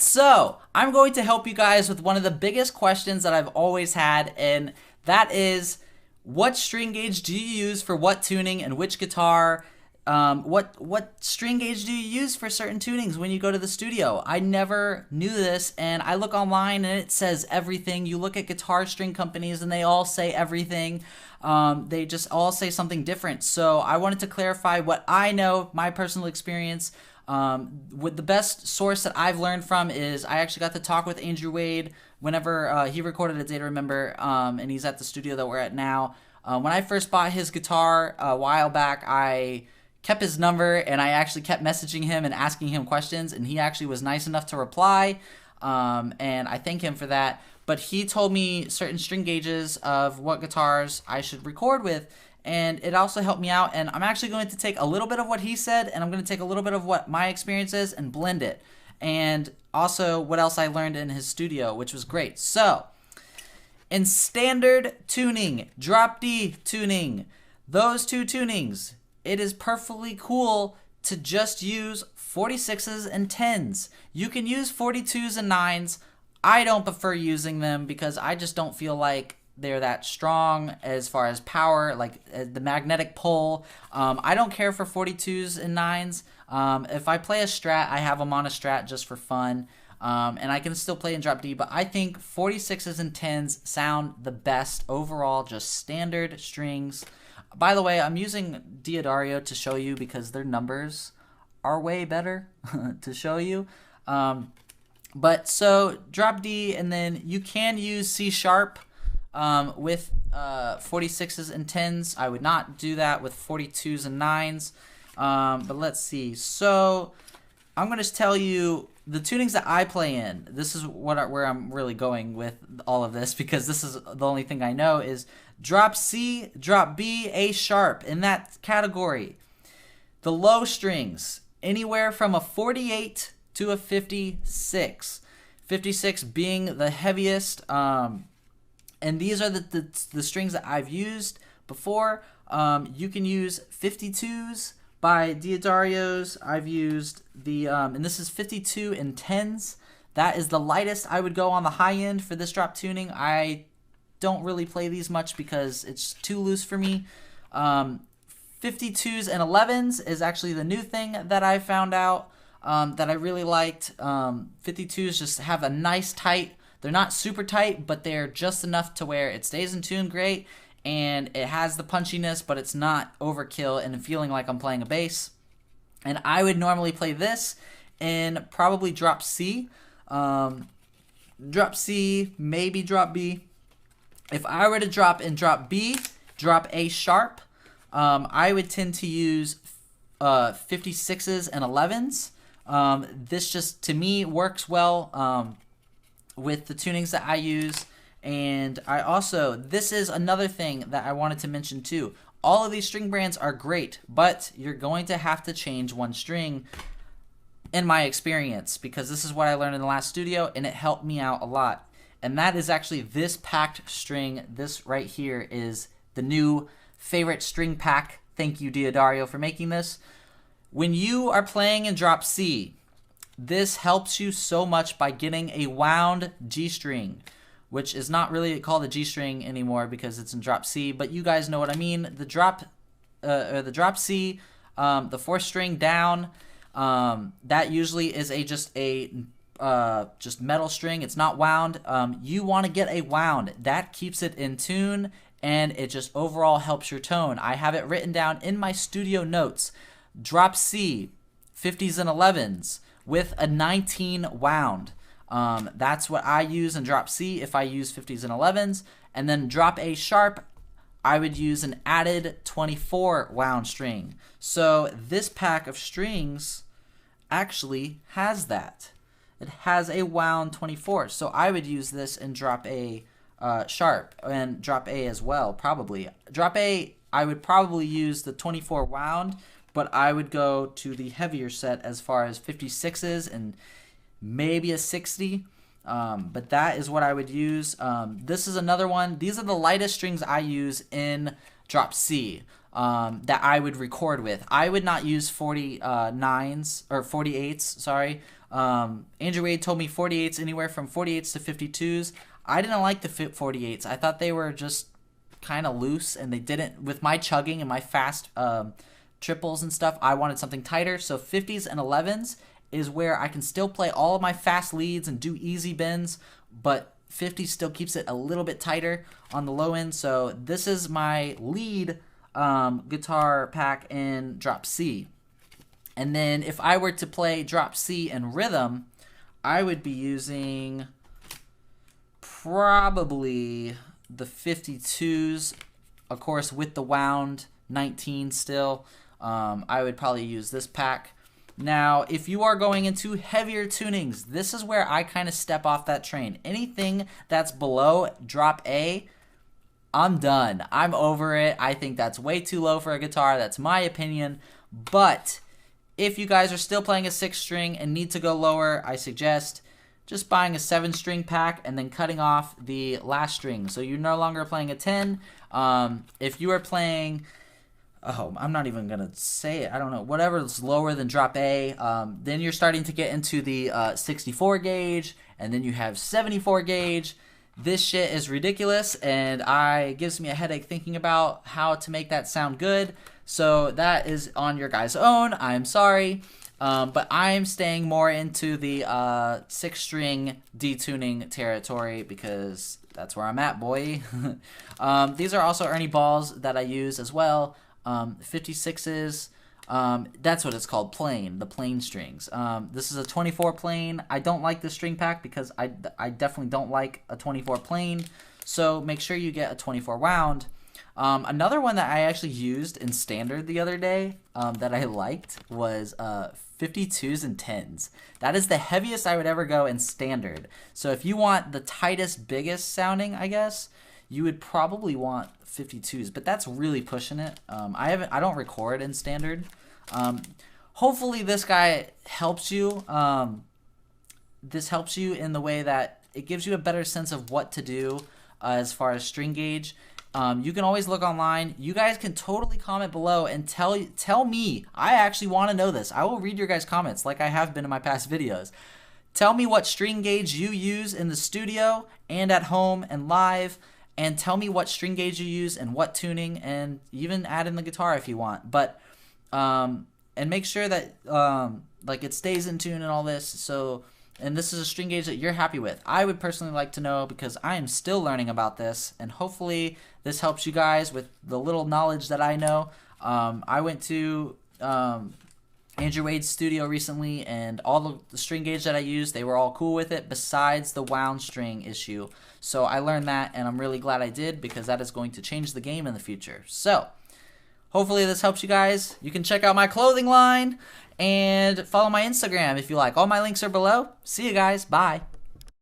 So, I'm going to help you guys with one of the biggest questions that I've always had, and that is, what string gauge do you use for what tuning and which guitar? What string gauge do you use for certain tunings when you go to the studio? I never knew this, and I look online and it says everything. You look at guitar string companies and they all say everything. They just all say something different. So I wanted to clarify what I know, my personal experience. With the best source that I've learned from is I actually got to talk with Andrew Wade whenever he recorded A Day to Remember, and he's at the studio that we're at now. When I first bought his guitar a while back, I kept his number and I actually kept messaging him and asking him questions, and he actually was nice enough to reply, and I thank him for that. But he told me certain string gauges of what guitars I should record with, and it also helped me out. And I'm actually going to take a little bit of what he said, and I'm going to take a little bit of what my experience is and blend it, and also what else I learned in his studio, which was great. So in standard tuning, drop D tuning, those two tunings, it is perfectly cool to just use 46s and 10s. You can use 42s and 9s. I don't prefer using them because I just don't feel like they're that strong as far as power, like the magnetic pull. I don't care for 42s and 9s. If I play a Strat, I have them on a Strat just for fun. And I can still play in drop D, but I think 46s and 10s sound the best overall, just standard strings. By the way, I'm using D'Addario to show you because their numbers are way better to show you. But so drop D, and then you can use C sharp with 46s and 10s. I would not do that with 42s and 9s. But let's see. So I'm going to tell you the tunings that I play in. This is where I'm really going with all of this, because this is the only thing I know is drop C, drop B, A sharp in that category. The low strings, anywhere from a 48 to a 56. 56 being the heaviest. And these are the strings that I've used before. You can use 52s by D'Addario's. I've used the, and this is 52 and 10s. That is the lightest I would go on the high end for this drop tuning. I don't really play these much because it's too loose for me. 52s and 11s is actually the new thing that I found out that I really liked. 52s just have a nice tight. They're not super tight, but they're just enough to where it stays in tune great, and it has the punchiness, but it's not overkill and feeling like I'm playing a bass. And I would normally play this in probably drop C. Drop C, maybe drop B. If I were to drop in drop B, drop A sharp, I would tend to use 56s and 11s. This just, to me, works well with the tunings that I use. And I also, this is another thing that I wanted to mention too. All of these string brands are great, but you're going to have to change one string in my experience, because this is what I learned in the last studio and it helped me out a lot. And that is actually this packed string. This right here is the new favorite string pack. Thank you, D'Addario, for making this. When you are playing in drop C, this helps you so much by getting a wound G string, which is not really called a G string anymore because it's in drop C, but you guys know what I mean. The drop C, the fourth string down, that usually is just metal string. It's not wound. You want to get a wound. That keeps it in tune, and it just overall helps your tone. I have it written down in my studio notes. Drop C, 50s and 11s with a 19 wound. That's what I use in drop C if I use 50s and 11s. And then drop A sharp, I would use an added 24 wound string. So this pack of strings actually has that. It has a wound 24. So I would use this in drop A sharp and drop A as well, probably. Drop A, I would probably use the 24 wound, but I would go to the heavier set as far as 56s and maybe a 60. But that is what I would use. This is another one. These are the lightest strings I use in drop C. that I would record with. I would not use 49s or 48s, sorry. Andrew Wade told me 48s, anywhere from 48s to 52s. I didn't like the 48s. I thought they were just kind of loose, and they didn't, with my chugging and my fast triples and stuff, I wanted something tighter. So 50s and 11s is where I can still play all of my fast leads and do easy bends, but 50 still keeps it a little bit tighter on the low end. So this is my lead guitar pack in drop C. And then if I were to play drop C in rhythm, I would be using probably the 52s, of course, with the wound 19 still. I would probably use this pack. Now, if you are going into heavier tunings, this is where I kind of step off that train. Anything that's below drop A, I'm done. I'm over it. I think that's way too low for a guitar. That's my opinion. But if you guys are still playing a 6-string and need to go lower, I suggest just buying a 7-string pack and then cutting off the last string. So you're no longer playing a 10. If you are playing, I'm not even going to say it, I don't know, whatever is lower than drop A, then you're starting to get into the 64 gauge, and then you have 74 gauge. This shit is ridiculous, and it gives me a headache thinking about how to make that sound good. So that is on your guys' own. I'm sorry. But I'm staying more into the 6-string detuning territory because that's where I'm at, boy. These are also Ernie balls that I use as well. 56s. That's what it's called, plain, the plain strings. This is a 24 plain. I don't like this string pack because I definitely don't like a 24 plain. So make sure you get a 24 wound. Another one that I actually used in standard the other day that I liked was 52s and 10s. That is the heaviest I would ever go in standard. So if you want the tightest, biggest sounding, I guess, you would probably want 52s, but that's really pushing it. I don't record in standard. Hopefully this guy helps you. This helps you in the way that it gives you a better sense of what to do as far as string gauge. You can always look online. You guys can totally comment below and tell me. I actually want to know this. I will read your guys' comments like I have been in my past videos. Tell me what string gauge you use in the studio and at home and live, and tell me what string gauge you use and what tuning, and even add in the guitar if you want. But and make sure that like it stays in tune and all this. So, and this is a string gauge that you're happy with. I would personally like to know because I am still learning about this, and hopefully this helps you guys with the little knowledge that I know. I went to Andrew Wade's studio recently, and all the string gauge that I used, they were all cool with it besides the wound string issue. So I learned that, and I'm really glad I did because that is going to change the game in the future. So hopefully this helps you guys. You can check out my clothing line and follow my Instagram if you like. All my links are below. See you guys. Bye.